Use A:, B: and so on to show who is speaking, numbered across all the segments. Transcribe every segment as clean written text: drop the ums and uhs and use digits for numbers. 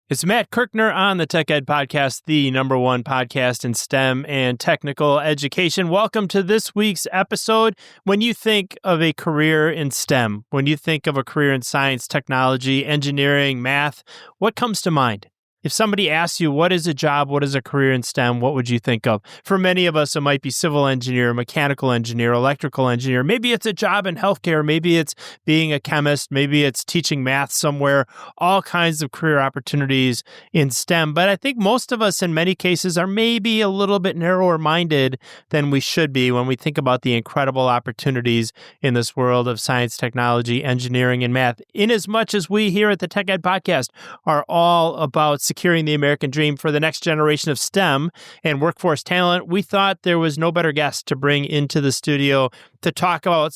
A: It's Matt Kirchner on the Tech Ed Podcast, the number one podcast in STEM and technical education. Welcome to this week's episode. When you think of a career in STEM, when you think of a career in science, technology, engineering, math, what comes to mind? If somebody asks you, what is a job, what is a career in STEM, what would you think of? For many of us, it might be civil engineer, mechanical engineer, electrical engineer. Maybe it's a job in healthcare. Maybe it's being a chemist. Maybe it's teaching math somewhere. All kinds of career opportunities in STEM. But I think most of us, in many cases, are maybe a little bit narrower minded than we should be when we think about the incredible opportunities in this world of science, technology, engineering, and math. In as much as we here at the Tech Ed Podcast are all about securing the American dream for the next generation of STEM and workforce talent, we thought there was no better guest to bring into the studio to talk about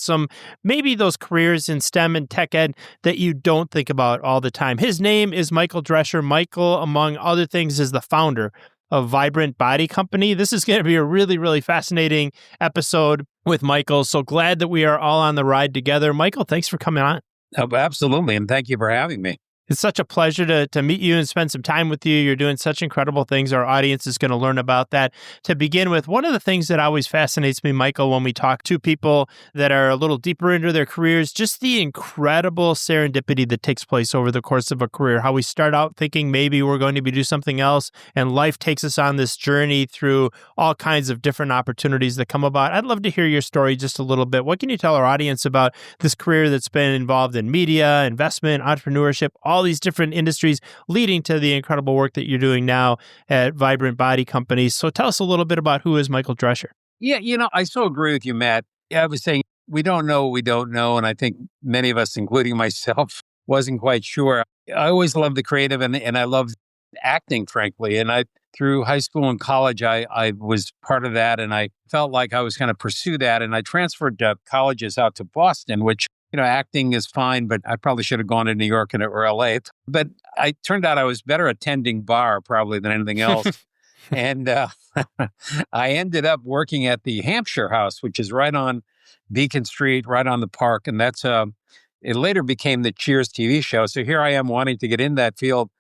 A: maybe those careers in STEM and tech ed that you don't think about all the time. His name is Michael Drescher. Michael, among other things, is the founder of Vibrant Body Company. This is going to be a really, really fascinating episode with Michael. So glad that we are all on the ride together. Michael, thanks for coming on.
B: Oh, absolutely. And thank you for having me.
A: It's such a pleasure to meet you and spend some time with you. You're doing such incredible things. Our audience is going to learn about that. To begin with, one of the things that always fascinates me, Michael, when we talk to people that are a little deeper into their careers, just the incredible serendipity that takes place over the course of a career. How we start out thinking maybe we're going to do something else, and life takes us on this journey through all kinds of different opportunities that come about. I'd love to hear your story just a little bit. What can you tell our audience about this career that's been involved in media, investment, entrepreneurship, all these different industries leading to the incredible work that you're doing now at Vibrant Body Company? So tell us a little bit about who is Michael Drescher.
B: Yeah, I so agree with you, Matt. I was saying, we don't know what we don't know. And I think many of us, including myself, wasn't quite sure. I always loved the creative and I loved acting, frankly. And through high school and college, I was part of that. And I felt like I was going to pursue that. And I transferred to colleges out to Boston, which acting is fine, but I probably should have gone to New York or LA. But I turned out I was better attending bar probably than anything else. And I ended up working at the Hampshire House, which is right on Beacon Street, right on the park. And that's it later became the Cheers TV show. So here I am wanting to get in that field.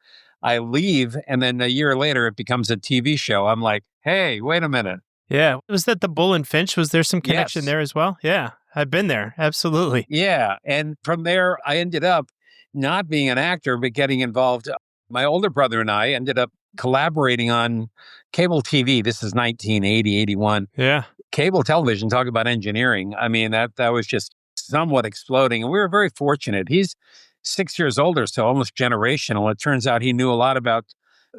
B: I leave, and then a year later, it becomes a TV show. I'm like, hey, wait a minute.
A: Yeah. Was that the Bull and Finch? Was there some connection
B: Yes.
A: there as well? Yeah. I've been there. Absolutely.
B: Yeah. And from there, I ended up not being an actor, but getting involved. My older brother and I ended up collaborating on cable TV. This is 1980, 81.
A: Yeah.
B: Cable television, talk about engineering. I mean, that was just somewhat exploding. And we were very fortunate. He's 6 years older, so almost generational. It turns out he knew a lot about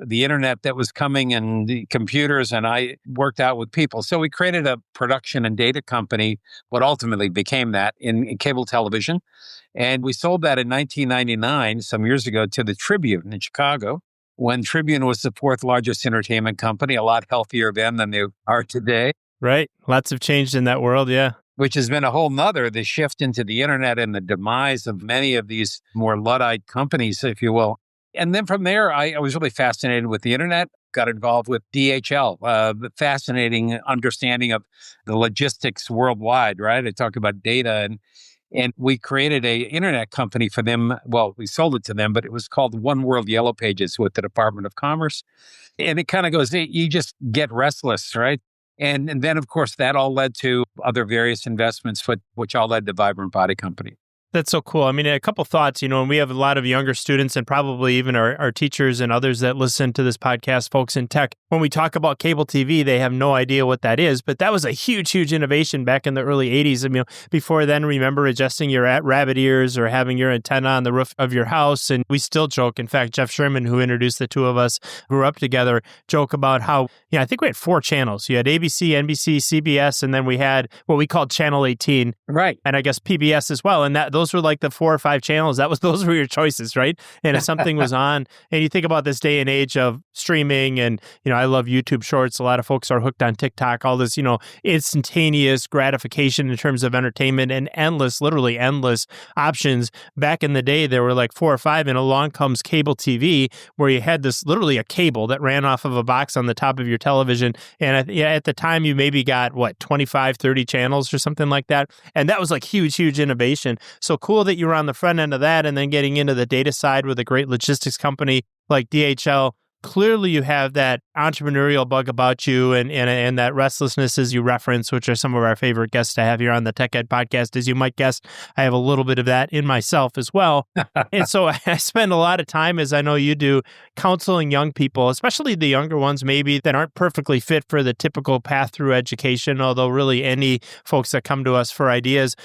B: the internet that was coming and the computers, and I worked out with people. So we created a production and data company, what ultimately became that in cable television. And we sold that in 1999, some years ago, to the Tribune in Chicago, when Tribune was the fourth largest entertainment company, a lot healthier then than they are today.
A: Right. Lots have changed in that world. Yeah.
B: Which has been a whole nother, the shift into the internet and the demise of many of these more Luddite companies, if you will. And then from there, I was really fascinated with the internet, got involved with DHL, the fascinating understanding of the logistics worldwide, right? I talk about data and we created a internet company for them. Well, we sold it to them, but it was called One World Yellow Pages with the Department of Commerce. And it kind of goes, you just get restless, right? And then, of course, that all led to other various investments, which all led to Vibrant Body Company.
A: That's so cool. I mean, a couple thoughts, and we have a lot of younger students and probably even our teachers and others that listen to this podcast, folks in tech. When we talk about cable TV, they have no idea what that is, but that was a huge, huge innovation back in the early 80s. I mean, before then, remember adjusting your rabbit ears or having your antenna on the roof of your house. And we still joke. In fact, Jeff Sherman, who introduced the two of us, grew up together, joke about how, I think we had 4 channels. You had ABC, NBC, CBS, and then we had what we called Channel 18.
B: Right.
A: And I guess PBS as well. And those were like the 4 or 5 channels. Those were your choices, right? And if something was on, and you think about this day and age of streaming and, I love YouTube Shorts. A lot of folks are hooked on TikTok, all this, instantaneous gratification in terms of entertainment and literally endless options. Back in the day, there were like 4 or 5, and along comes cable TV, where you had this literally a cable that ran off of a box on the top of your television. And at the time, you maybe got 25, 30 channels or something like that. And that was like huge, huge innovation. So cool that you were on the front end of that and then getting into the data side with a great logistics company like DHL, clearly you have that entrepreneurial bug about you and that restlessness as you reference, which are some of our favorite guests to have here on the Tech Ed podcast. As you might guess, I have a little bit of that in myself as well. And so I spend a lot of time, as I know you do, counseling young people, especially the younger ones maybe that aren't perfectly fit for the typical path through education, although really any folks that come to us for ideas,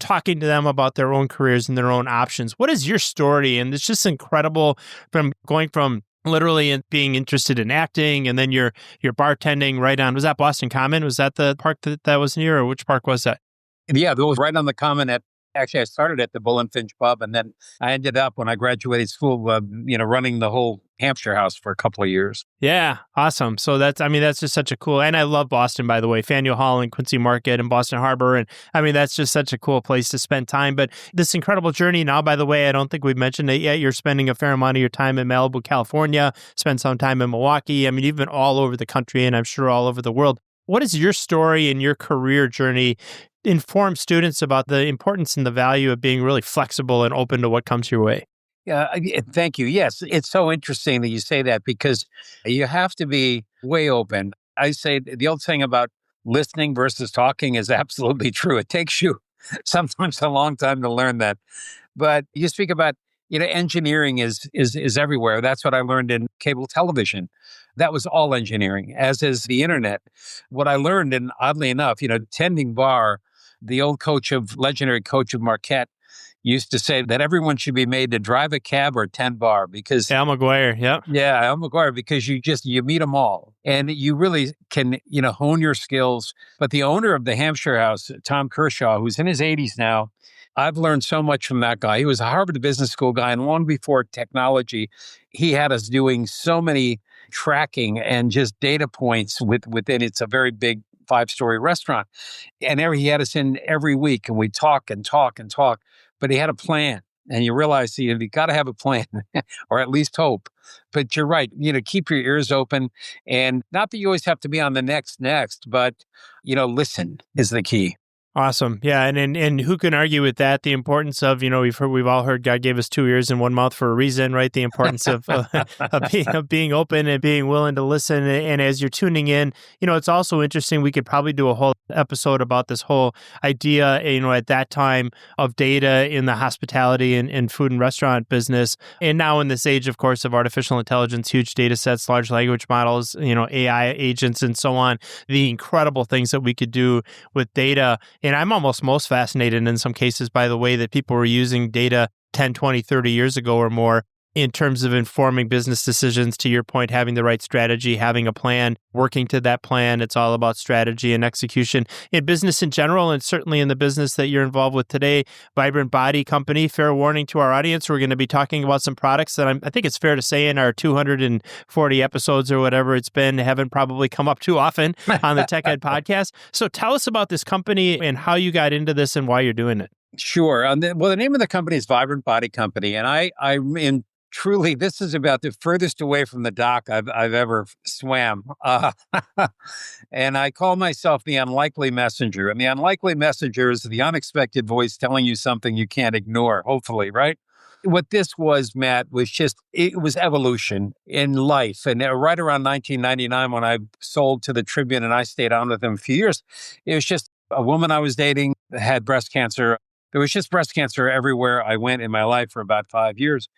A: talking to them about their own careers and their own options. What is your story? And it's just incredible from going from literally being interested in acting, and then you're bartending right on, was that Boston Common? Was that the park that was near, or which park was that?
B: Yeah, it was right on the Common. Actually, I started at the Bull and Finch pub, and then I ended up, when I graduated school, running the whole Hampshire House for a couple of years.
A: Yeah, awesome. So that's just such a cool, and I love Boston, by the way, Faneuil Hall and Quincy Market and Boston Harbor. And that's just such a cool place to spend time. But this incredible journey now, by the way, I don't think we've mentioned it yet. You're spending a fair amount of your time in Malibu, California, spend some time in Milwaukee. You've been all over the country and I'm sure all over the world. What is your story and your career journey inform students about the importance and the value of being really flexible and open to what comes your way?
B: Yeah, thank you. Yes, it's so interesting that you say that, because you have to be way open. I say the old saying about listening versus talking is absolutely true. It takes you sometimes a long time to learn that. But you speak about, engineering is everywhere. That's what I learned in cable television. That was all engineering, as is the internet. What I learned, and oddly enough, tending bar, the old legendary coach of Marquette, used to say that everyone should be made to drive a cab or tend bar, because
A: Al McGuire, yep.
B: Yeah, Al McGuire, because you meet them all and you really can, hone your skills. But the owner of the Hampshire House, Tom Kershaw, who's in his 80s now, I've learned so much from that guy. He was a Harvard Business School guy, and long before technology, he had us doing so many tracking and just data points within. It's a very big 5-story restaurant. And he had us in every week, and we talk and talk and talk, but he had a plan. And you realize you got to have a plan or at least hope. But you're right, keep your ears open, and not that you always have to be on the next, but, listen is the key.
A: Awesome. Yeah. And who can argue with that? The importance of, we've all heard God gave us 2 ears and 1 mouth for a reason, right? The importance of being open and being willing to listen. And as you're tuning in, it's also interesting. We could probably do a whole episode about this whole idea, at that time, of data in the hospitality and food and restaurant business. And now in this age, of course, of artificial intelligence, huge data sets, large language models, AI agents and so on, the incredible things that we could do with data. And I'm almost most fascinated in some cases by the way that people were using data 10, 20, 30 years ago or more in terms of informing business decisions. To your point, having the right strategy, having a plan, working to that plan. It's all about strategy and execution in business in general, and certainly in the business that you're involved with today, Vibrant Body Company. Fair warning to our audience, we're going to be talking about some products that I think it's fair to say in our 240 episodes or whatever it's been, haven't probably come up too often on the Tech Ed podcast. So tell us about this company and how you got into this and why you're doing it.
B: Sure. The name of the company is Vibrant Body Company, and I'm in. Truly, this is about the furthest away from the dock I've ever swam. And I call myself the unlikely messenger. And the unlikely messenger is the unexpected voice telling you something you can't ignore, hopefully, right? What this was, Matt, it was evolution in life. And right around 1999, when I sold to the Tribune and I stayed on with them a few years, it was just a woman I was dating had breast cancer. There was just breast cancer everywhere I went in my life for about 5 years.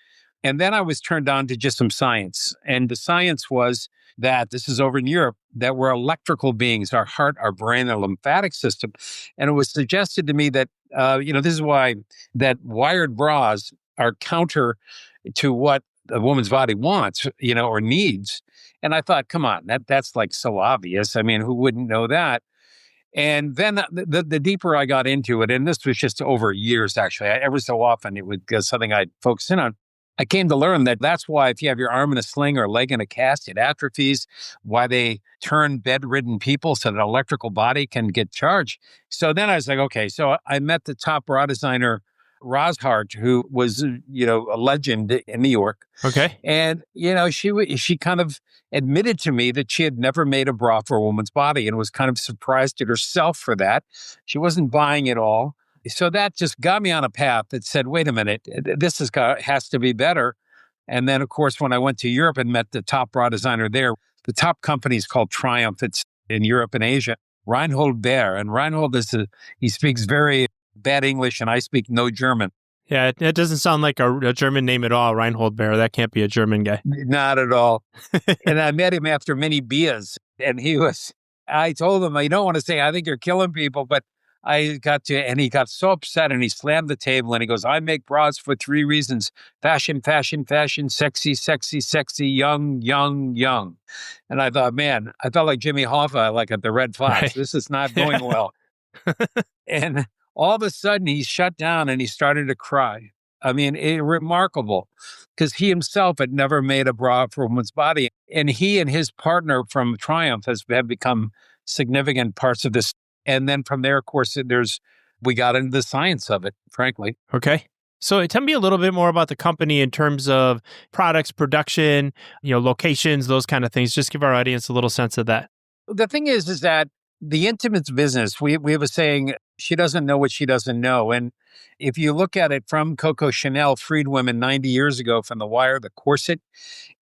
B: And then I was turned on to just some science. And the science was that, this is over in Europe, that we're electrical beings, our heart, our brain, our lymphatic system. And it was suggested to me that, this is why that wired bras are counter to what a woman's body wants, or needs. And I thought, come on, that's like so obvious. I mean, who wouldn't know that? And then the deeper I got into it, and this was just over years, actually, every so often it would be something I'd focus in on. I came to learn that that's why if you have your arm in a sling or a leg in a cast, it atrophies, why they turn bedridden people so that an electrical body can get charged. So then I was like, okay, so I met the top bra designer, Roshart, who was, a legend in New York.
A: Okay.
B: And, she kind of admitted to me that she had never made a bra for a woman's body and was kind of surprised at herself for that. She wasn't buying it all. So that just got me on a path that said, wait a minute, this has to be better. And then, of course, when I went to Europe and met the top bra designer there, the top company is called Triumph. It's in Europe and Asia. Reinhold Baer. And Reinhold he speaks very bad English, and I speak no German.
A: Yeah, it doesn't sound like a German name at all, Reinhold Baer. That can't be a German guy.
B: Not at all. And I met him after many beers, and I told him, I don't want to say, I think you're killing people, but and he got so upset and he slammed the table and he goes, I make bras for 3 reasons: fashion, fashion, fashion, sexy, sexy, sexy, young, young, young. And I thought, man, I felt like Jimmy Hoffa, like at the Red Fox.
A: Right.
B: This is not going well. And all of a sudden he shut down and he started to cry. I mean, remarkable, because he himself had never made a bra for a woman's body. And he and his partner from Triumph have become significant parts of this. And then from there, of course, we got into the science of it, frankly.
A: Okay. So tell me a little bit more about the company in terms of products, production, locations, those kind of things. Just give our audience a little sense of that.
B: The thing is that the intimates business, we have a saying, she doesn't know what she doesn't know. And if you look at it from Coco Chanel freed women 90 years ago from the wire, the corset,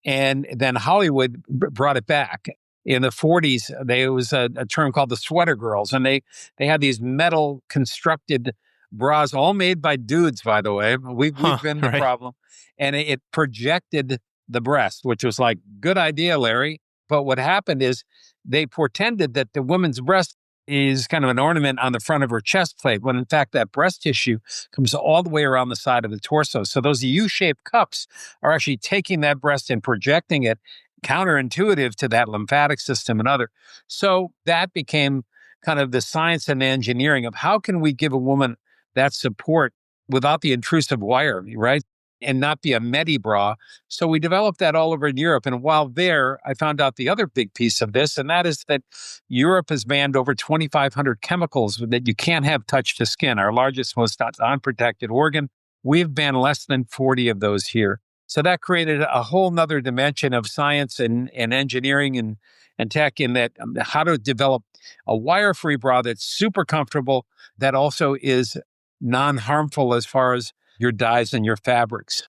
B: and then Hollywood brought it back. In the 40s, there was a term called the sweater girls, and they had these metal constructed bras, all made by dudes, by the way. We've been the problem. And it projected the breast, which was like, good idea, Larry. But what happened is they portended that the woman's breast is kind of an ornament on the front of her chest plate, when in fact that breast tissue comes all the way around the side of the torso. So those U-shaped cups are actually taking that breast and projecting it, counterintuitive to that lymphatic system and other. So that became kind of the science and engineering of how can we give a woman that support without the intrusive wire, right? And not be a medi bra. So we developed that all over in Europe. And while there, I found out the other big piece of this, and that is that Europe has banned over 2,500 chemicals that you can't have touch the skin, our largest, most unprotected organ. We've banned less than 40 of those here. So that created a whole nother dimension of science and engineering and tech in that how to develop a wire-free bra that's super comfortable, that also is non-harmful as far as your dyes and your fabrics.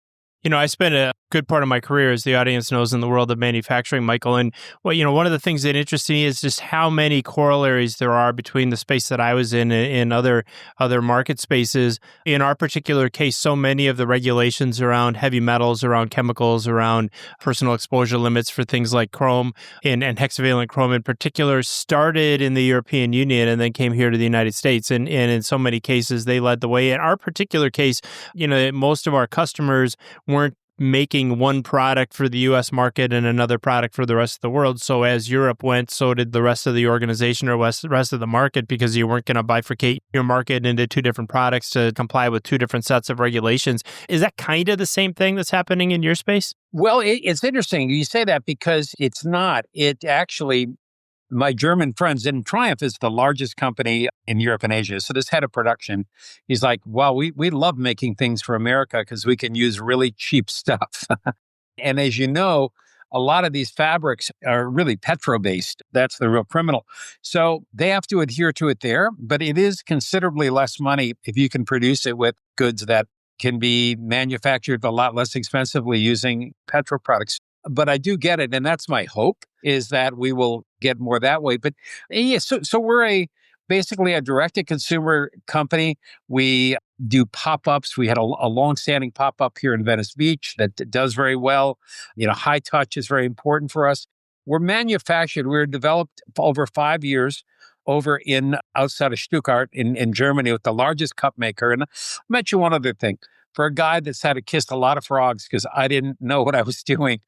A: I spent a good part of my career, as the audience knows, in the world of manufacturing, Michael. And one of the things that interests me is just how many corollaries there are between the space that I was in and other market spaces. In our particular case, so many of the regulations around heavy metals, around chemicals, around personal exposure limits for things like chrome and hexavalent chrome in particular started in the European Union and then came here to the United States. And in so many cases, they led the way. In our particular case, most of our customers weren't making one product for the U.S. market and another product for the rest of the world. So as Europe went, so did the rest of the organization or rest of the market, because you weren't going to bifurcate your market into 2 different products to comply with 2 different sets of regulations. Is that kind of the same thing that's happening in your space?
B: Well, it's interesting you say that, because it's not. It actually, my German friends, and Triumph is the largest company in Europe and Asia. So this head of production, he's like, well, we love making things for America because we can use really cheap stuff. And as you know, a lot of these fabrics are really petro-based. That's the real criminal. So they have to adhere to it there, but it is considerably less money if you can produce it with goods that can be manufactured a lot less expensively using petro products. But I do get it, and that's my hope, is that we will get more that way. But yeah, so we're basically a direct-to-consumer company. We do pop-ups. We had a long-standing pop-up here in Venice Beach that does very well. High touch is very important for us. We're manufactured. We're developed for over 5 years over outside of Stuttgart in Germany with the largest cup maker. And I'll mention one other thing. For a guy that's had to kiss a lot of frogs because I didn't know what I was doing,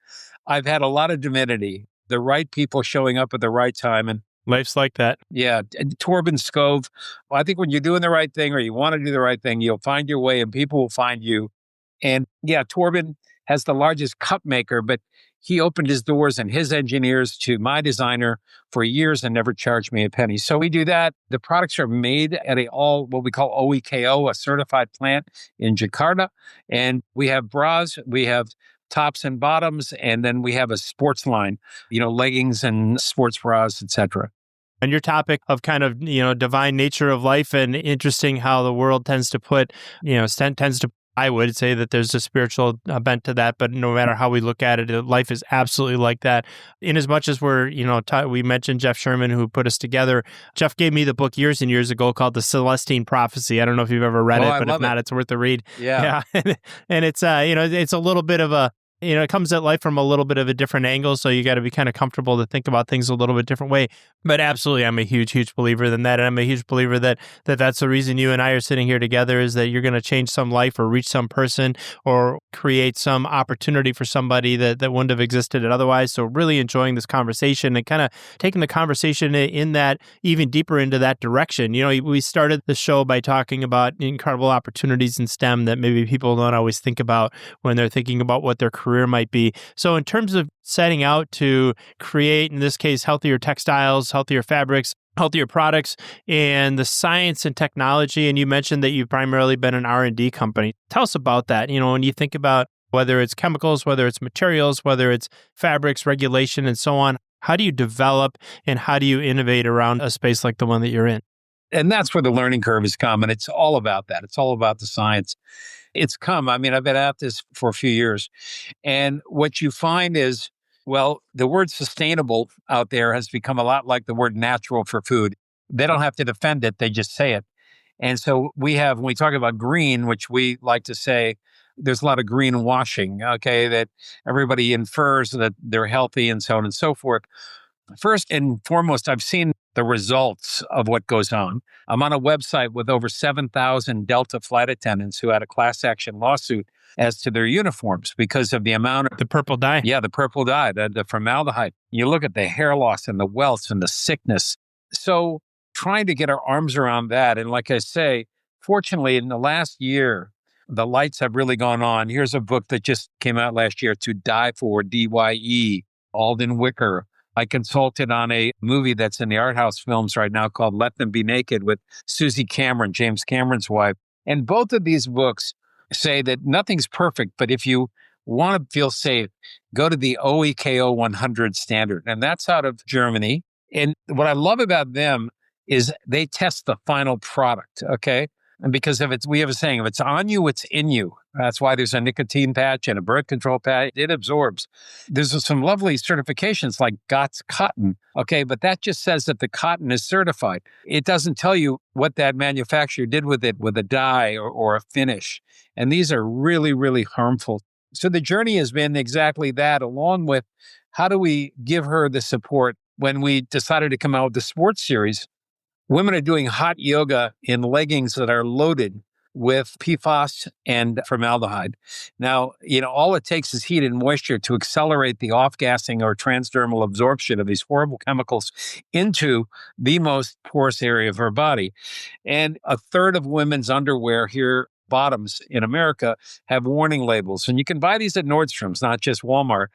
B: I've had a lot of divinity, the right people showing up at the right time. And
A: life's like that.
B: Yeah. Torben Skov, I think when you're doing the right thing or you want to do the right thing, you'll find your way and people will find you. And yeah, Torben has the largest cup maker, but he opened his doors and his engineers to my designer for years and never charged me a penny. So we do that. The products are made at what we call OEKO, a certified plant in Jakarta. And we have bras, we have tops and bottoms, and then we have a sports line, leggings and sports bras, etc.
A: And your topic of kind of, divine nature of life, and interesting how the world tends to I would say that there's a spiritual bent to that, but no matter how we look at it, life is absolutely like that. In as much as we're, we mentioned Jeff Sherman, who put us together. Jeff gave me the book years and years ago called The Celestine Prophecy. I don't know if you've ever read it, but if not, it's worth a read.
B: Yeah.
A: And it's, it's a little bit of a, it comes at life from a little bit of a different angle. So you got to be kind of comfortable to think about things a little bit different way. But absolutely, I'm a huge, huge believer in that. And I'm a huge believer that that's the reason you and I are sitting here together, is that you're going to change some life or reach some person or create some opportunity for somebody that wouldn't have existed otherwise. So really enjoying this conversation and kind of taking the conversation in that even deeper into that direction. We started the show by talking about incredible opportunities in STEM that maybe people don't always think about when they're thinking about what their career might be. So in terms of setting out to create, in this case, healthier textiles, healthier fabrics, healthier products, and the science and technology, and you mentioned that you've primarily been an R&D company. Tell us about that. When you think about whether it's chemicals, whether it's materials, whether it's fabrics, regulation, and so on, how do you develop and how do you innovate around a space like the one that you're in?
B: And that's where the learning curve has come. And it's all about that. It's all about the science. It's come. I mean, I've been at this for a few years. And what you find is, well, the word sustainable out there has become a lot like the word natural for food. They don't have to defend it. They just say it. And so when we talk about green, which we like to say, there's a lot of greenwashing, okay, that everybody infers that they're healthy and so on and so forth. First and foremost, I've seen the results of what goes on. I'm on a website with over 7,000 Delta flight attendants who had a class action lawsuit as to their uniforms because of the amount of...
A: The purple dye.
B: Yeah, the purple dye, the formaldehyde. You look at the hair loss and the welts and the sickness. So trying to get our arms around that. And like I say, fortunately, in the last year, the lights have really gone on. Here's a book that just came out last year, To Die For, D-Y-E, Alden Wicker. I consulted on a movie that's in the art house films right now called Let Them Be Naked with Susie Cameron, James Cameron's wife. And both of these books say that nothing's perfect, but if you want to feel safe, go to the OEKO 100 standard. And that's out of Germany. And what I love about them is they test the final product, okay? And because we have a saying, if it's on you, it's in you. That's why there's a nicotine patch and a birth control patch. It absorbs. There's some lovely certifications like GOTS cotton, okay? But that just says that the cotton is certified. It doesn't tell you what that manufacturer did with it, with a dye or a finish. And these are really, really harmful. So the journey has been exactly that, along with how do we give her the support. When we decided to come out with the sports series, women are doing hot yoga in leggings that are loaded with PFAS and formaldehyde. Now, all it takes is heat and moisture to accelerate the off-gassing or transdermal absorption of these horrible chemicals into the most porous area of our body. And a third of women's underwear here, bottoms in America, have warning labels. And you can buy these at Nordstrom's, not just Walmart.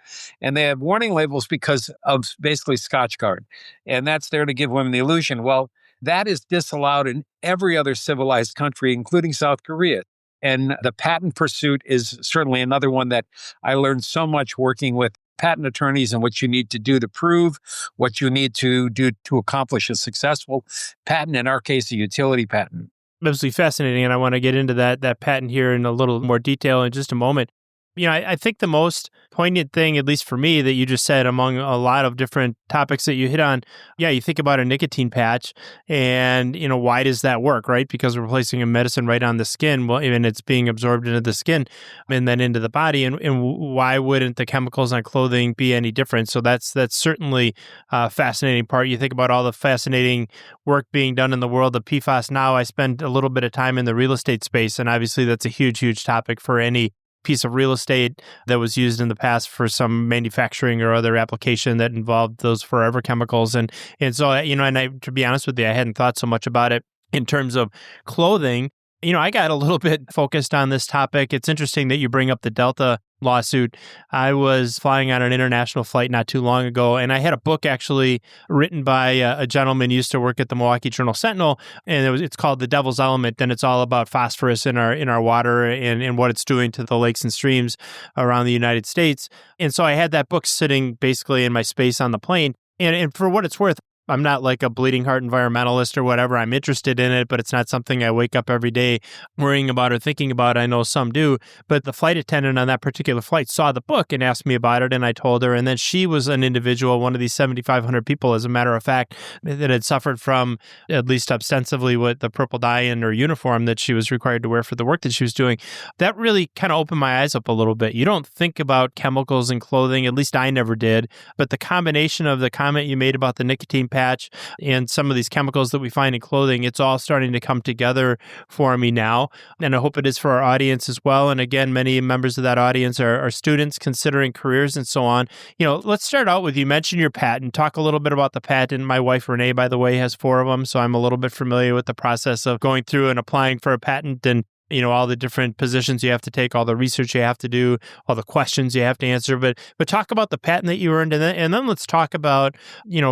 B: And they have warning labels because of basically Scotchgard. And that's there to give women the illusion. Well, that is disallowed in every other civilized country, including South Korea. And the patent pursuit is certainly another one that I learned so much working with patent attorneys and what you need to do to prove, what you need to do to accomplish a successful patent, in our case, a utility patent.
A: Absolutely fascinating. And I want to get into that patent here in a little more detail in just a moment. I think the most poignant thing, at least for me, that you just said among a lot of different topics that you hit on, you think about a nicotine patch and, why does that work, right? Because we're placing a medicine right on the skin, well, and it's being absorbed into the skin and then into the body. And why wouldn't the chemicals on clothing be any different? So that's certainly a fascinating part. You think about all the fascinating work being done in the world of PFAS now. I spend a little bit of time in the real estate space, and obviously that's a huge, huge topic for any piece of real estate that was used in the past for some manufacturing or other application that involved those forever chemicals. And so, to be honest with you, I hadn't thought so much about it in terms of clothing. I got a little bit focused on this topic. It's interesting that you bring up the Delta lawsuit. I was flying on an international flight not too long ago, and I had a book actually written by a gentleman who used to work at the Milwaukee Journal-Sentinel, and it's called The Devil's Element, and it's all about phosphorus in our water and what it's doing to the lakes and streams around the United States. And so I had that book sitting basically in my space on the plane. And for what it's worth, I'm not like a bleeding heart environmentalist or whatever. I'm interested in it, but it's not something I wake up every day worrying about or thinking about. I know some do, but the flight attendant on that particular flight saw the book and asked me about it, and I told her. And then she was an individual, one of these 7,500 people, as a matter of fact, that had suffered from, at least ostensibly, with the purple dye in her uniform that she was required to wear for the work that she was doing. That really kind of opened my eyes up a little bit. You don't think about chemicals in clothing, at least I never did, but the combination of the comment you made about the nicotine patch and some of these chemicals that we find in clothing, it's all starting to come together for me now. And I hope it is for our audience as well. And again, many members of that audience are students considering careers and so on. Let's start out with, you mentioned your patent. Talk a little bit about the patent. My wife, Renee, by the way, has 4 of them. So I'm a little bit familiar with the process of going through and applying for a patent, and all the different positions you have to take, all the research you have to do, all the questions you have to answer. But talk about the patent that you earned, and then let's talk about,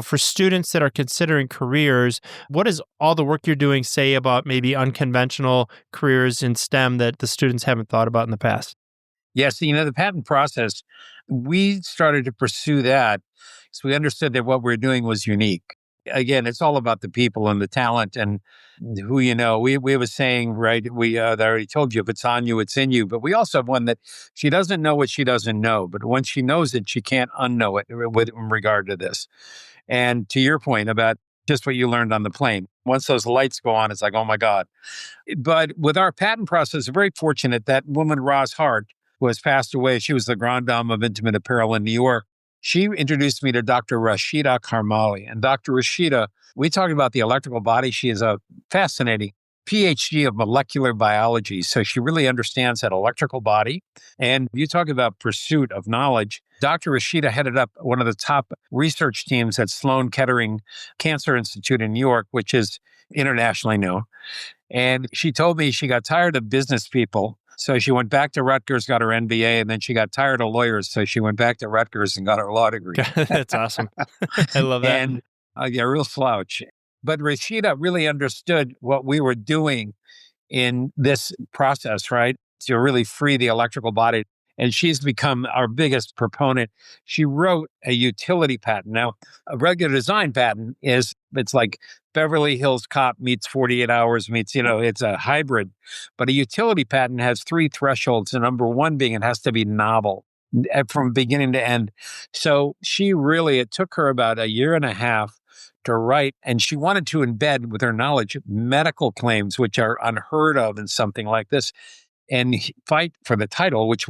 A: for students that are considering careers, what does all the work you're doing say about maybe unconventional careers in STEM that the students haven't thought about in the past?
B: Yes, the patent process, we started to pursue that because we understood that what we're doing was unique. Again, it's all about the people and the talent and who you know. We have a saying, right? That I already told you, if it's on you, it's in you. But we also have one that she doesn't know what she doesn't know. But once she knows it, she can't unknow it in regard to this. And to your point about just what you learned on the plane, once those lights go on, it's like, oh my God. But with our patent process, we're very fortunate that woman, Roz Hart, who has passed away, she was the grand dame of intimate apparel in New York. She introduced me to Dr. Rashida Karmali. And Dr. Rashida, we talked about the electrical body. She is a fascinating PhD of molecular biology. So she really understands that electrical body. And you talk about pursuit of knowledge. Dr. Rashida headed up one of the top research teams at Sloan Kettering Cancer Institute in New York, which is internationally known. And she told me she got tired of business people. So she went back to Rutgers, got her MBA, and then she got tired of lawyers. So she went back to Rutgers and got her law degree.
A: That's awesome. I love that.
B: And a real slouch. But Rashida really understood what we were doing in this process, right? To really free the electrical body. And she's become our biggest proponent. She wrote a utility patent. Now, a regular design patent it's like Beverly Hills Cop meets 48 Hours meets, it's a hybrid. But a utility patent has 3 thresholds. And number 1 being it has to be novel from beginning to end. So it took her about a year and a half to write, and she wanted to embed with her knowledge medical claims, which are unheard of in something like this, and fight for the title, which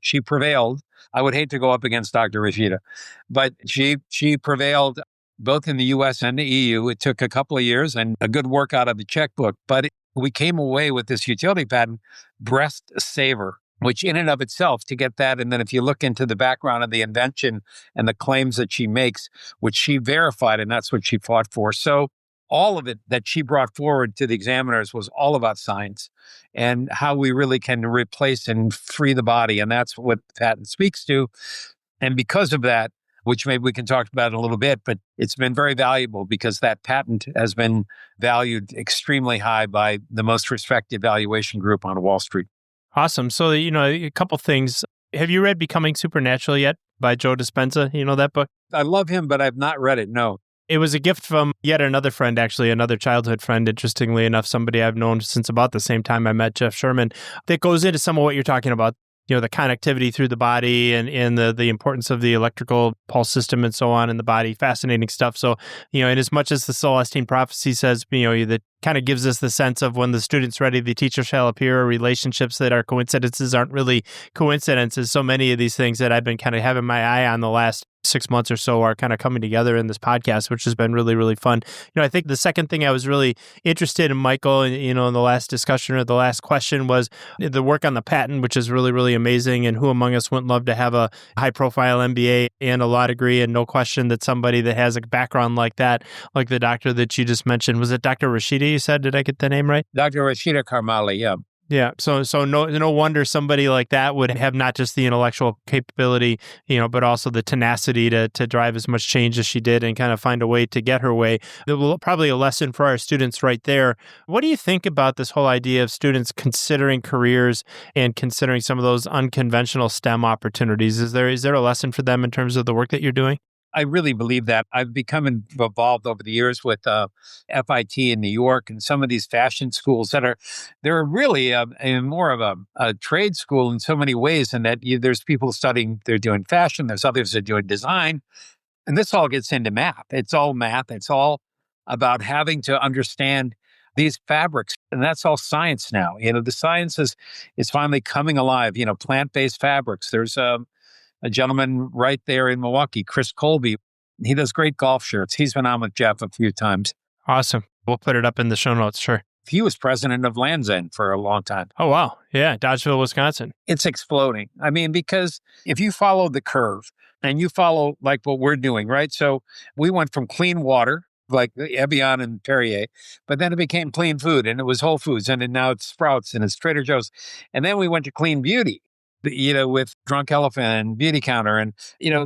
B: she prevailed. I would hate to go up against Dr. Rashida, but she prevailed both in the US and the EU. It took a couple of years and a good work out of the checkbook, but we came away with this utility patent, breast saver, which in and of itself, to get that, and then if you look into the background of the invention and the claims that she makes, which she verified, and that's what she fought for. So all of it that she brought forward to the examiners was all about science and how we really can replace and free the body. And that's what the patent speaks to. And because of that, which maybe we can talk about in a little bit, but it's been very valuable because that patent has been valued extremely high by the most respected valuation group on Wall Street.
A: Awesome. So, a couple things. Have you read Becoming Supernatural yet by Joe Dispenza? You know that book?
B: I love him, but I've not read it, no.
A: It was a gift from yet another friend, actually, another childhood friend, interestingly enough, somebody I've known since about the same time I met Jeff Sherman, that goes into some of what you're talking about. The connectivity through the body and the importance of the electrical pulse system and so on in the body. Fascinating stuff. So, and as much as the Celestine prophecy says, that kind of gives us the sense of when the student's ready, the teacher shall appear, relationships that are coincidences aren't really coincidences. So many of these things that I've been kind of having my eye on the last 6 months or so are kind of coming together in this podcast, which has been really, really fun. I think the second thing I was really interested in, Michael, in the last discussion or the last question was the work on the patent, which is really, really amazing. And who among us wouldn't love to have a high-profile MBA and a law degree? And no question that somebody that has a background like that, like the doctor that you just mentioned, was it Dr. Rashida, you said? Did I get the name right?
B: Dr. Rashida Karmali, yeah.
A: Yeah. So no wonder somebody like that would have not just the intellectual capability, but also the tenacity to drive as much change as she did and kind of find a way to get her way. Probably a lesson for our students right there. What do you think about this whole idea of students considering careers and considering some of those unconventional STEM opportunities? Is there a lesson for them in terms of the work that you're doing?
B: I really believe that. I've become involved over the years with FIT in New York and some of these fashion schools they're really more of a trade school in so many ways. And that there's people studying, they're doing fashion, there's others that are doing design. And this all gets into math. It's all math. It's all about having to understand these fabrics. And that's all science now. The science is finally coming alive, plant-based fabrics. There's a gentleman right there in Milwaukee, Chris Colby. He does great golf shirts. He's been on with Jeff a few times.
A: Awesome. We'll put it up in the show notes. Sure.
B: He was president of Land's End for a long time.
A: Oh, wow. Yeah. Dodgeville, Wisconsin.
B: It's exploding. I mean, because if you follow the curve and you follow like what we're doing, right? So we went from clean water, like Evian and Perrier, but then it became clean food and it was Whole Foods and now it's Sprouts and it's Trader Joe's. And then we went to clean beauty, with Drunk Elephant and Beauty Counter. And,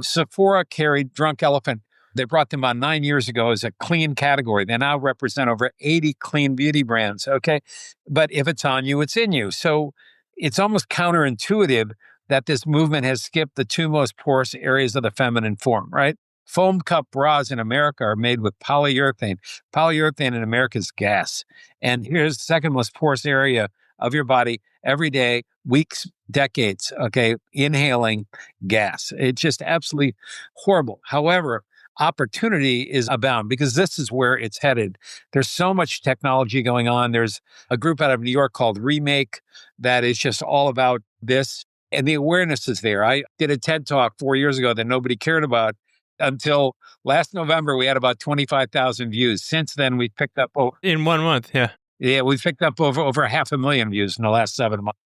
B: Sephora carried Drunk Elephant. They brought them on 9 years ago as a clean category. They now represent over 80 clean beauty brands. Okay. But if it's on you, it's in you. So it's almost counterintuitive that this movement has skipped the two most porous areas of the feminine form, right? Foam cup bras in America are made with polyurethane. Polyurethane in America is gas. And here's the second most porous area of your body every day, weeks, decades, okay, inhaling gas. It's just absolutely horrible. However, opportunity is abound because this is where it's headed. There's so much technology going on. There's a group out of New York called Remake that is just all about this. And the awareness is there. I did a TED Talk 4 years ago that nobody cared about until last November. We had about 25,000 views. Since then, we picked up
A: in 1 month. Yeah.
B: Yeah, we picked up over 500,000 views in the last 7 months.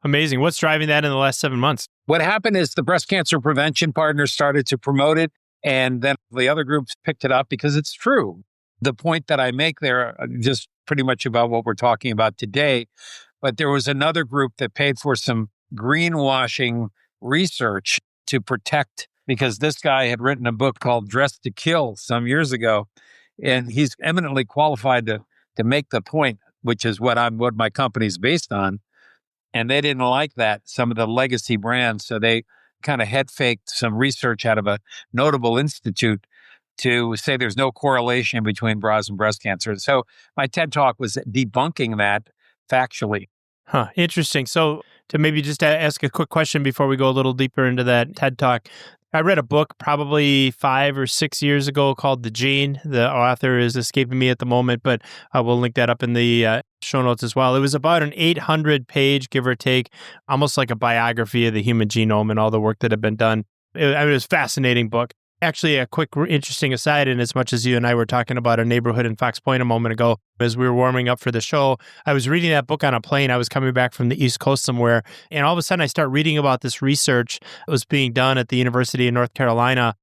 A: Amazing. What's driving that in the last 7 months?
B: What happened is the breast cancer prevention partners started to promote it. And then the other groups picked it up because it's true. The point that I make there, just pretty much about what we're talking about today. But there was another group that paid for some greenwashing research to protect, because this guy had written a book called Dress to Kill some years ago. And he's eminently qualified to make the point, which is what my company's based on. And they didn't like that, some of the legacy brands. So they kind of head faked some research out of a notable institute to say there's no correlation between bras and breast cancer. So my TED Talk was debunking that factually.
A: Huh. Interesting. So to maybe just ask a quick question before we go a little deeper into that TED Talk. I read a book probably 5 or 6 years ago called The Gene. The author is escaping me at the moment, but we'll link that up in the show notes as well. It was about an 800-page, give or take, almost like a biography of the human genome and all the work that had been done. It was a fascinating book. Actually, a quick, interesting aside, and as much as you and I were talking about a neighborhood in Fox Point a moment ago, as we were warming up for the show, I was reading that book on a plane. I was coming back from the East Coast somewhere, and all of a sudden I start reading about this research that was being done at the University of North Carolina,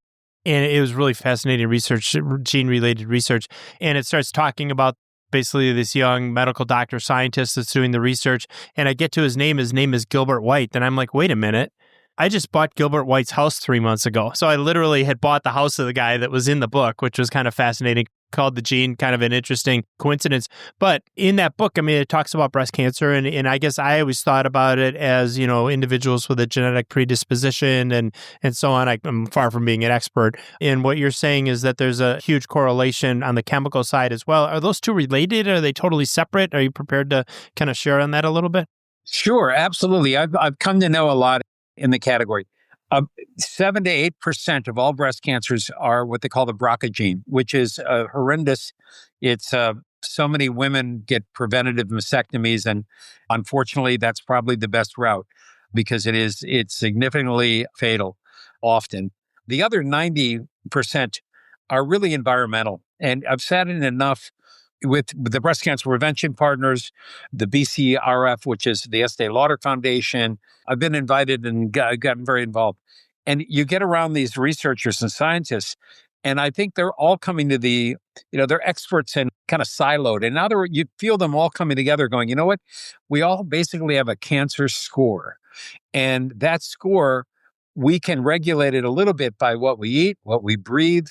A: and it was really fascinating research, gene-related research, and it starts talking about basically this young medical doctor scientist that's doing the research, and I get to his name. His name is Gilbert White, and I'm like, wait a minute. I just bought Gilbert White's house 3 months ago. So I literally had bought the house of the guy that was in the book, which was kind of fascinating, called The Gene, kind of an interesting coincidence. But in that book, I mean, it talks about breast cancer. And I guess I always thought about it as, individuals with a genetic predisposition and so on. I'm far from being an expert. And what you're saying is that there's a huge correlation on the chemical side as well. Are those two related? Are they totally separate? Are you prepared to kind of share on that a little bit?
B: Sure, absolutely. I've come to know a lot in the category. 7 to 8% of all breast cancers are what they call the BRCA gene, which is horrendous. It's so many women get preventative mastectomies, and unfortunately, that's probably the best route because it's significantly fatal often. The other 90% are really environmental, and I've sat in enough with the breast cancer prevention partners, the BCRF, which is the Estee Lauder Foundation. I've been invited and gotten very involved. And you get around these researchers and scientists, and I think they're all coming to they're experts and kind of siloed. And now you feel them all coming together going, you know what? We all basically have a cancer score. And that score, we can regulate it a little bit by what we eat, what we breathe,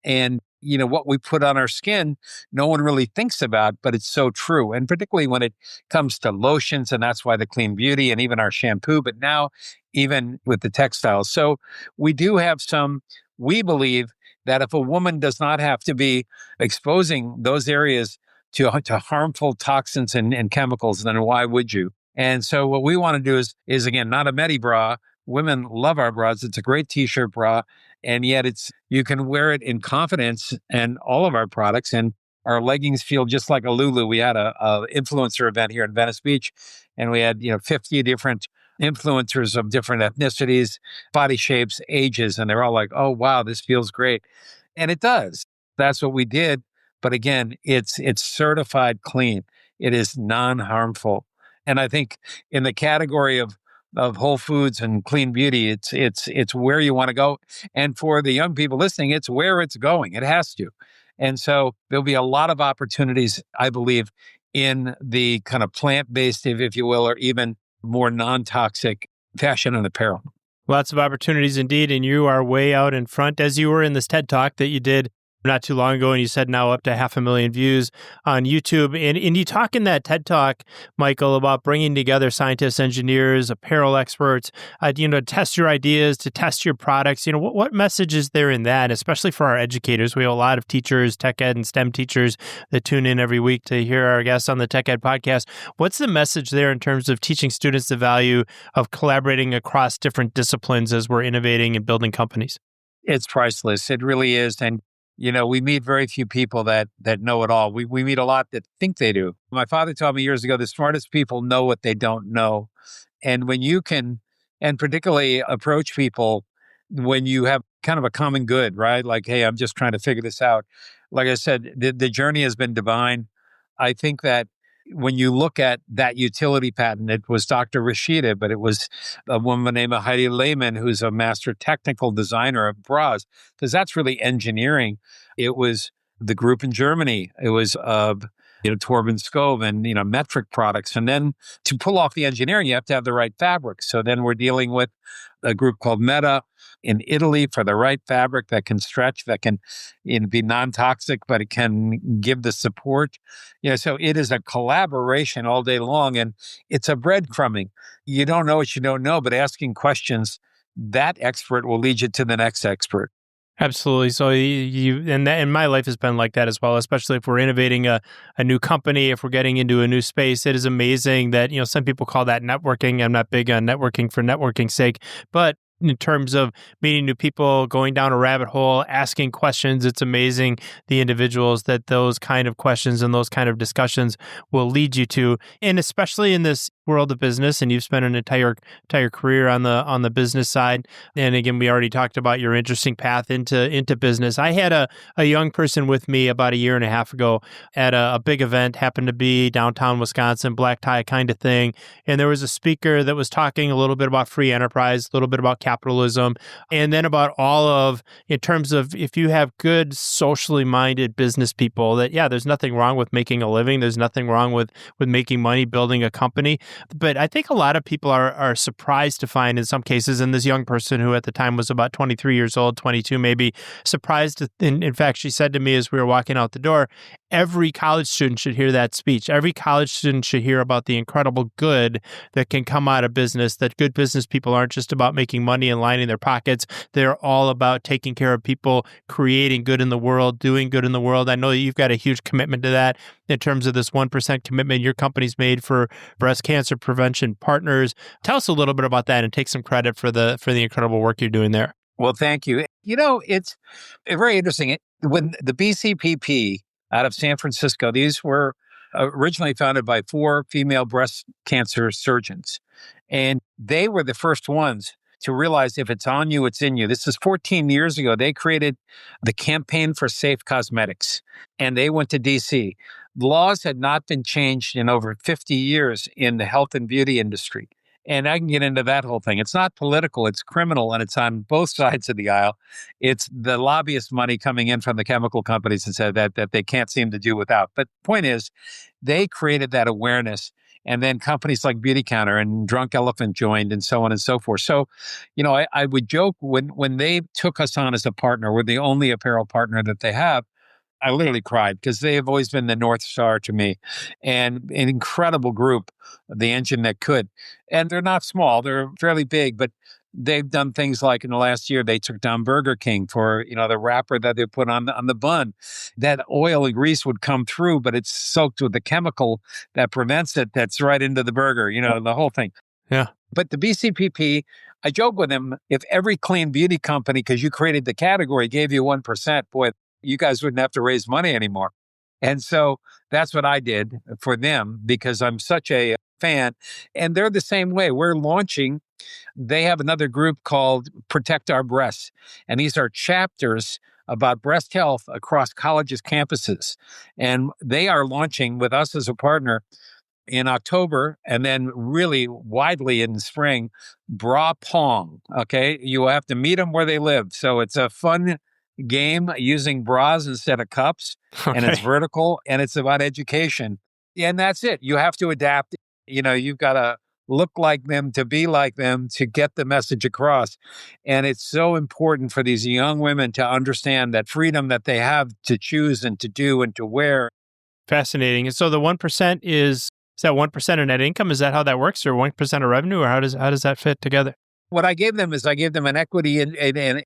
B: and what we put on our skin, no one really thinks about, but it's so true. And particularly when it comes to lotions, and that's why the clean beauty and even our shampoo, but now even with the textiles. So we do have some we believe that if a woman does not have to be exposing those areas to harmful toxins and chemicals, then why would you? And so what we want to do is again, not a medi bra. Women love our bras. It's a great t-shirt bra. And yet you can wear it in confidence, and all of our products, and our leggings feel just like a Lulu. We had a influencer event here in Venice Beach, and we had, 50 different influencers of different ethnicities, body shapes, ages, and they're all like, "Oh, wow, this feels great." And it does. That's what we did. But again, it's certified clean. It is non-harmful. And I think in the category of whole foods and clean beauty, it's where you want to go. And for the young people listening, it's where it's going. It has to. And so there'll be a lot of opportunities, I believe, in the kind of plant-based, if you will, or even more non-toxic fashion and apparel.
A: Lots of opportunities indeed, and you are way out in front, as you were in this TED Talk that you did not too long ago, and you said now up to 500,000 views on YouTube. And you talk in that TED Talk, Michael, about bringing together scientists, engineers, apparel experts, to test your ideas, to test your products. What message is there in that, especially for our educators? We have a lot of teachers, tech ed and STEM teachers that tune in every week to hear our guests on the Tech Ed podcast. What's the message there in terms of teaching students the value of collaborating across different disciplines as we're innovating and building companies?
B: It's priceless. It really is. And we meet very few people that know it all. We meet a lot that think they do. My father told me years ago, the smartest people know what they don't know. And when you can, and particularly approach people when you have kind of a common good, right? Like, hey, I'm just trying to figure this out. Like I said, the journey has been divine. I think that when you look at that utility patent, it was Dr. Rashida, but it was a woman named Heidi Lehman, who's a master technical designer of bras, because that's really engineering. It was the group in Germany. It was, Torben Skov and, metric products. And then to pull off the engineering, you have to have the right fabric. So then we're dealing with a group called Meta in Italy for the right fabric that can stretch, that can be non-toxic, but it can give the support. So it is a collaboration all day long, and it's a breadcrumbing. You don't know what you don't know, but asking questions, that expert will lead you to the next expert.
A: Absolutely. So and my life has been like that as well, especially if we're innovating a new company, if we're getting into a new space. It is amazing that, some people call that networking. I'm not big on networking for networking's sake, but in terms of meeting new people, going down a rabbit hole, asking questions, it's amazing the individuals that those kind of questions and those kind of discussions will lead you to. And especially in this world of business, and you've spent an entire career on the business side. And again, we already talked about your interesting path into business. I had a young person with me about a year and a half ago at a big event, happened to be downtown Wisconsin, black tie kind of thing. And there was a speaker that was talking a little bit about free enterprise, a little bit about capitalism, and then about in terms of if you have good socially minded business people, that, yeah, there's nothing wrong with making a living. There's nothing wrong with making money, building a company. But I think a lot of people are surprised to find in some cases, and this young person who at the time was about 23 years old, 22 maybe, surprised. In fact, she said to me as we were walking out the door, every college student should hear that speech. Every college student should hear about the incredible good that can come out of business, that good business people aren't just about making money and lining their pockets. They're all about taking care of people, creating good in the world, doing good in the world. I know that you've got a huge commitment to that in terms of this 1% commitment your company's made for breast cancer prevention partners. Tell us a little bit about that and take some credit for the incredible work you're doing there.
B: Well, thank you. It's very interesting. When the BCPP out of San Francisco, these were originally founded by 4 female breast cancer surgeons. And they were the first ones to realize if it's on you, it's in you. This is 14 years ago. They created the Campaign for Safe Cosmetics, and they went to DC. Laws had not been changed in over 50 years in the health and beauty industry. And I can get into that whole thing. It's not political, it's criminal, and it's on both sides of the aisle. It's the lobbyist money coming in from the chemical companies and said that they can't seem to do without. But the point is, they created that awareness. And then companies like Beauty Counter and Drunk Elephant joined, and so on and so forth. So, I would joke when they took us on as a partner, we're the only apparel partner that they have. I literally cried because they have always been the North Star to me, and an incredible group, the engine that could. And they're not small, they're fairly big, but they've done things like in the last year, they took down Burger King for, the wrapper that they put on the bun. That oil and grease would come through, but it's soaked with the chemical that prevents it. That's right into the burger, the whole thing.
A: Yeah.
B: But the BCPP, I joke with them, if every clean beauty company, because you created the category, gave you 1%, boy, you guys wouldn't have to raise money anymore. And so that's what I did for them because I'm such a fan. And they're the same way. We're launching, they have another group called Protect Our Breasts. And these are chapters about breast health across colleges' campuses. And they are launching with us as a partner in October and then really widely in the spring, Bra Pong. Okay. You have to meet them where they live. So it's a fun game using bras instead of cups, and it's vertical and it's about education. And that's it. You have to adapt. You've got to look like them to be like them to get the message across. And it's so important for these young women to understand that freedom that they have to choose and to do and to wear.
A: Fascinating. And so the 1% is that 1% of net income? Is that how that works, or 1% of revenue, or how does that fit together?
B: What I gave them is I gave them an equity it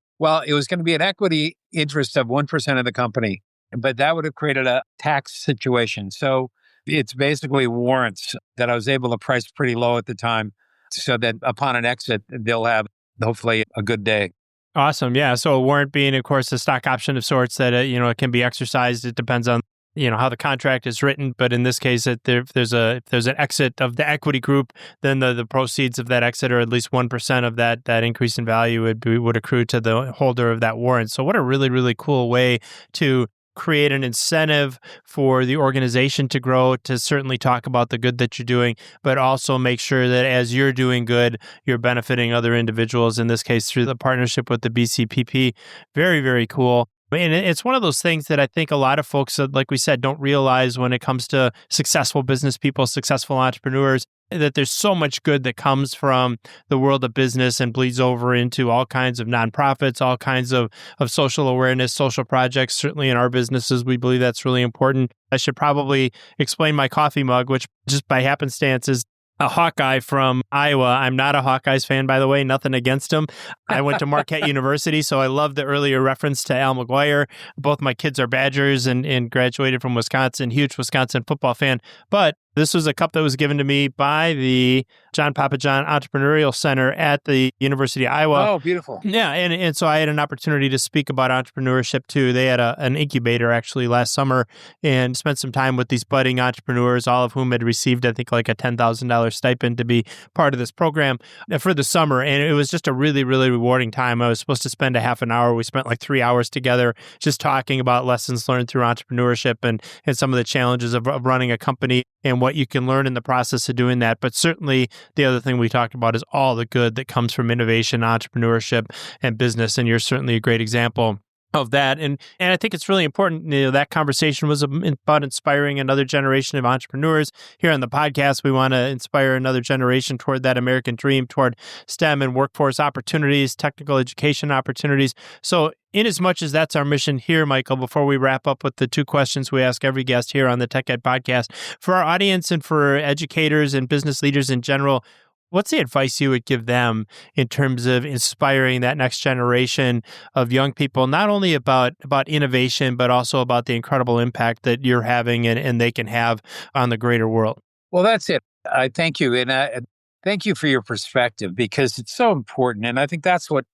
B: was going to be an equity interest of 1% of the company, but that would have created a tax situation. So it's basically warrants that I was able to price pretty low at the time so that upon an exit, they'll have hopefully a good day.
A: Awesome. Yeah. So a warrant being, of course, a stock option of sorts that, it can be exercised. It depends on how the contract is written, but in this case, if there's an exit of the equity group, then the proceeds of that exit, or at least 1% of that increase in value, would accrue to the holder of that warrant. So, what a really, really cool way to create an incentive for the organization to grow, to certainly talk about the good that you're doing, but also make sure that as you're doing good, you're benefiting other individuals. In this case, through the partnership with the BCPP. Very, very cool. And it's one of those things that I think a lot of folks, like we said, don't realize when it comes to successful business people, successful entrepreneurs, that there's so much good that comes from the world of business and bleeds over into all kinds of nonprofits, all kinds of social awareness, social projects. Certainly in our businesses, we believe that's really important. I should probably explain my coffee mug, which just by happenstance is a Hawkeye from Iowa. I'm not a Hawkeyes fan, by the way, nothing against them. I went to Marquette University, so I love the earlier reference to Al McGuire. Both my kids are Badgers and graduated from Wisconsin, huge Wisconsin football fan. But this was a cup that was given to me by the John Papa John Entrepreneurial Center at the University of Iowa.
B: Oh, beautiful.
A: Yeah, and so I had an opportunity to speak about entrepreneurship too. They had an incubator actually last summer and spent some time with these budding entrepreneurs, all of whom had received, I think, like a $10,000 stipend to be part of this program for the summer. And it was just a really, really rewarding time. I was supposed to spend a half an hour. We spent like 3 hours together just talking about lessons learned through entrepreneurship and some of the challenges of running a company and what you can learn in the process of doing that. But certainly the other thing we talked about is all the good that comes from innovation, entrepreneurship, and business. And you're certainly a great example of that. And I think it's really important, that conversation was about inspiring another generation of entrepreneurs. Here on the podcast, we want to inspire another generation toward that American dream, toward STEM and workforce opportunities, technical education opportunities. So in as much as that's our mission here, Michael, before we wrap up with the two questions we ask every guest here on the Tech Ed podcast, for our audience and for educators and business leaders in general, what's the advice you would give them in terms of inspiring that next generation of young people, not only about innovation, but also about the incredible impact that you're having and they can have on the greater world?
B: Well, that's it. I thank you. And thank you for your perspective because it's so important. And I think that's what,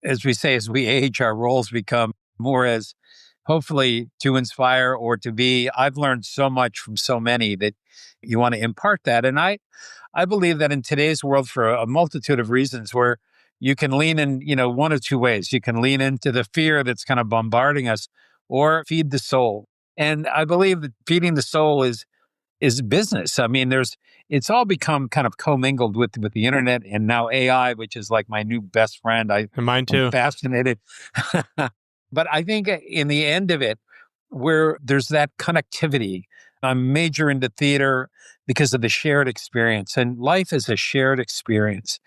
B: as we say, as we age, our roles become more as hopefully to inspire or to be. I've learned so much from so many that you want to impart that. And I believe that in today's world, for a multitude of reasons, where you can lean in, one of two ways. You can lean into the fear that's kind of bombarding us or feed the soul. And I believe that feeding the soul is business. I mean, it's all become kind of commingled with the internet and now AI, which is like my new best friend.
A: And mine too.
B: I'm fascinated. But I think in the end of it, where there's that connectivity, I'm major into theater because of the shared experience, and life is a shared experience.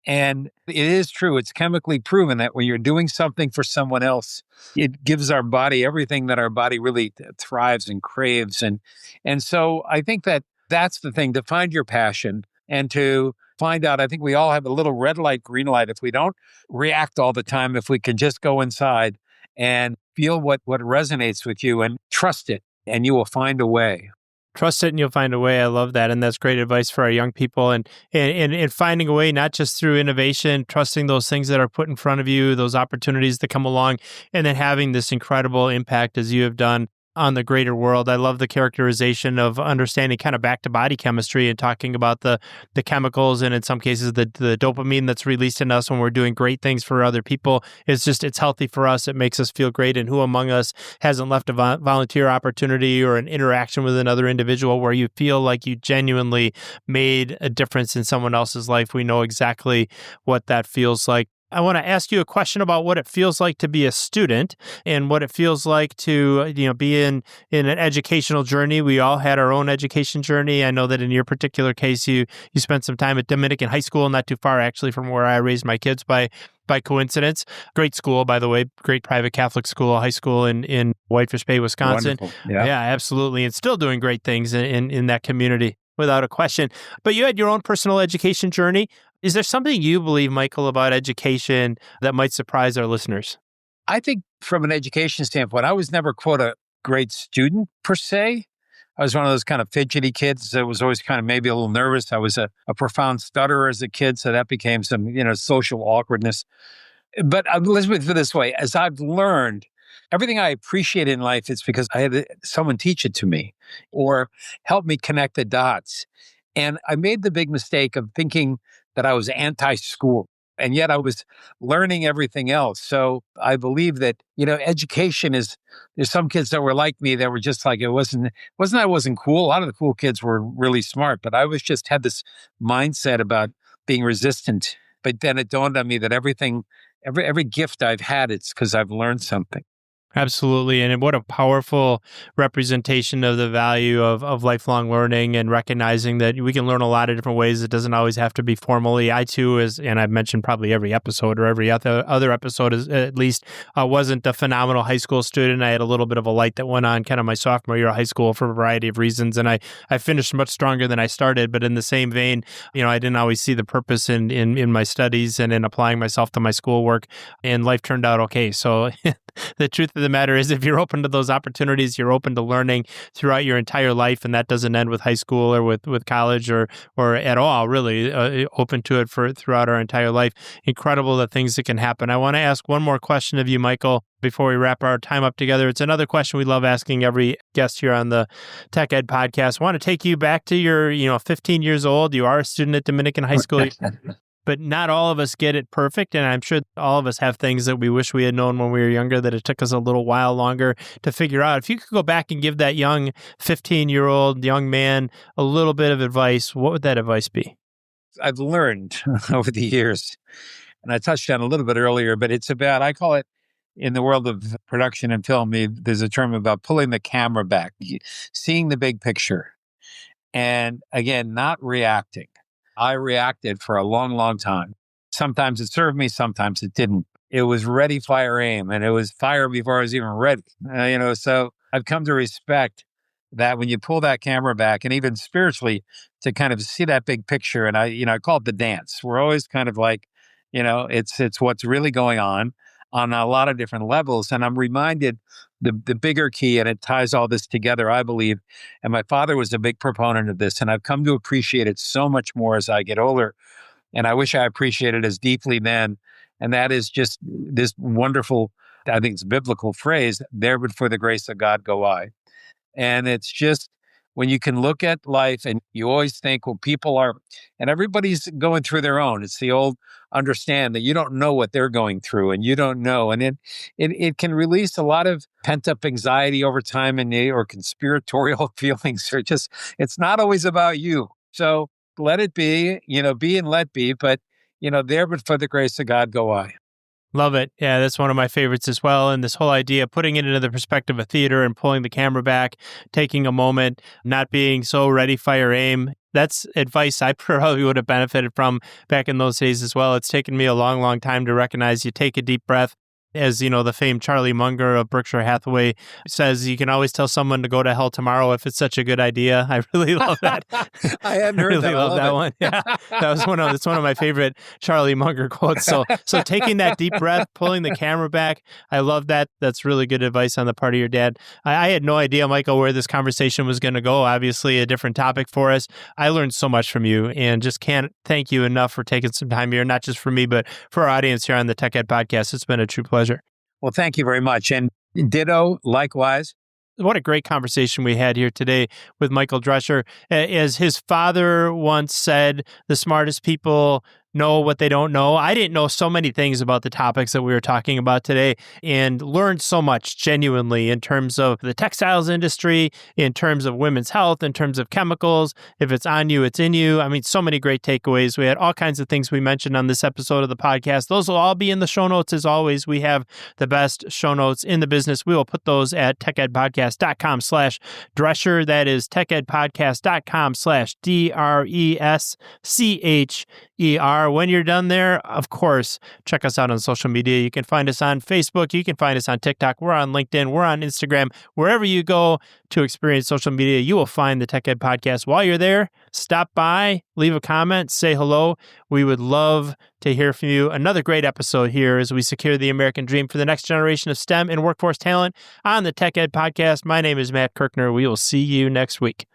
B: And it is true. It's chemically proven that when you're doing something for someone else, it gives our body everything that our body really thrives and craves. And so I think that that's the thing, to find your passion and to find out, I think we all have a little red light, green light. If we don't react all the time, if we can just go inside and feel what resonates with you and trust it, and you will find a way.
A: Trust it and you'll find a way. I love that. And that's great advice for our young people and finding a way, not just through innovation, trusting those things that are put in front of you, those opportunities that come along, and then having this incredible impact as you have done on the greater world. I love the characterization of understanding kind of back to body chemistry and talking about the chemicals and in some cases the dopamine that's released in us when we're doing great things for other people. It's healthy for us. It makes us feel great. And who among us hasn't left a volunteer opportunity or an interaction with another individual where you feel like you genuinely made a difference in someone else's life? We know exactly what that feels like. I want to ask you a question about what it feels like to be a student and what it feels like to, be in an educational journey. We all had our own education journey. I know that in your particular case, you spent some time at Dominican High School, not too far actually from where I raised my kids by coincidence. Great school, by the way, great private Catholic school, high school in Whitefish Bay, Wisconsin.
B: Wonderful. Yeah,
A: absolutely. And still doing great things in that community without a question. But you had your own personal education journey. Is there something you believe, Michael, about education that might surprise our listeners?
B: I think from an education standpoint, I was never, quote, a great student per se. I was one of those kind of fidgety kids that was always kind of maybe a little nervous. I was a profound stutterer as a kid, so that became some, social awkwardness. But let's put it this way. As I've learned, everything I appreciate in life is because I had someone teach it to me or help me connect the dots. And I made the big mistake of thinking that I was anti-school, and yet I was learning everything else. So I believe that, education there's some kids that were like me that were just like, I wasn't cool. A lot of the cool kids were really smart, but I was just had this mindset about being resistant. But then it dawned on me that every gift I've had, it's because I've learned something.
A: Absolutely. And what a powerful representation of the value of lifelong learning and recognizing that we can learn a lot of different ways. It doesn't always have to be formally. I too, and I've mentioned probably every episode or every other episode at least, wasn't a phenomenal high school student. I had a little bit of a light that went on kind of my sophomore year of high school for a variety of reasons. And I finished much stronger than I started. But in the same vein, I didn't always see the purpose in my studies and in applying myself to my schoolwork. And life turned out okay. So the truth of the matter is, if you're open to those opportunities, you're open to learning throughout your entire life, and that doesn't end with high school or with college or at all, really, open to it throughout our entire life. Incredible the things that can happen. I want to ask one more question of you, Michael, before we wrap our time up together. It's another question we love asking every guest here on the Tech Ed podcast. I want to take you back to your, 15 years old. You are a student at Dominican High School. But not all of us get it perfect. And I'm sure all of us have things that we wish we had known when we were younger that it took us a little while longer to figure out. If you could go back and give that young 15-year-old young man a little bit of advice, what would that advice be?
B: I've learned over the years, and I touched on a little bit earlier, but it's about, I call it, in the world of production and film, there's a term about pulling the camera back, seeing the big picture. And again, not reacting. I reacted for a long, long time. Sometimes it served me, sometimes it didn't. It was ready, fire, aim, and it was fire before I was even ready. So I've come to respect that when you pull that camera back, and even spiritually, to kind of see that big picture. And I call it the dance. We're always kind of like, it's what's really going on a lot of different levels. And I'm reminded the bigger key, and it ties all this together, I believe. And my father was a big proponent of this, and I've come to appreciate it so much more as I get older. And I wish I appreciated it as deeply then. And that is just this wonderful, I think it's a biblical phrase, there but for the grace of God go I. And it's just when you can look at life and you always think, well, people are, and everybody's going through their own. It's the old understand that you don't know what they're going through and you don't know. And it can release a lot of pent up anxiety over time or conspiratorial feelings or just, it's not always about you. So let it be, be and let be, but, there but for the grace of God go I.
A: Love it. Yeah, that's one of my favorites as well. And this whole idea of putting it into the perspective of theater and pulling the camera back, taking a moment, not being so ready, fire, aim. That's advice I probably would have benefited from back in those days as well. It's taken me a long, long time to recognize you take a deep breath, As you know, the famed Charlie Munger of Berkshire Hathaway says, you can always tell someone to go to hell tomorrow if it's such a good idea. I really love that.
B: I hadn't heard that.
A: I love that one. Yeah, it's one of my favorite Charlie Munger quotes. So taking that deep breath, pulling the camera back, I love that. That's really good advice on the part of your dad. I had no idea, Michael, where this conversation was going to go. Obviously, a different topic for us. I learned so much from you, and just can't thank you enough for taking some time here, not just for me, but for our audience here on the Tech Ed Podcast. It's been a true pleasure.
B: Well, thank you very much. And ditto, likewise.
A: What a great conversation we had here today with Michael Drescher. As his father once said, the smartest people know what they don't know. I didn't know so many things about the topics that we were talking about today, and learned so much genuinely in terms of the textiles industry, in terms of women's health, in terms of chemicals. If it's on you, it's in you. I mean, so many great takeaways. We had all kinds of things we mentioned on this episode of the podcast. Those will all be in the show notes. As always, we have the best show notes in the business. We will put those at techedpodcast.com/Drescher. That is techedpodcast.com/DRESCHER. When you're done there, of course, check us out on social media. You can find us on Facebook. You can find us on TikTok. We're on LinkedIn. We're on Instagram. Wherever you go to experience social media, you will find the Tech Ed Podcast. While you're there, stop by, leave a comment, say hello. We would love to hear from you. Another great episode here as we secure the American dream for the next generation of STEM and workforce talent on the Tech Ed Podcast. My name is Matt Kirchner. We will see you next week.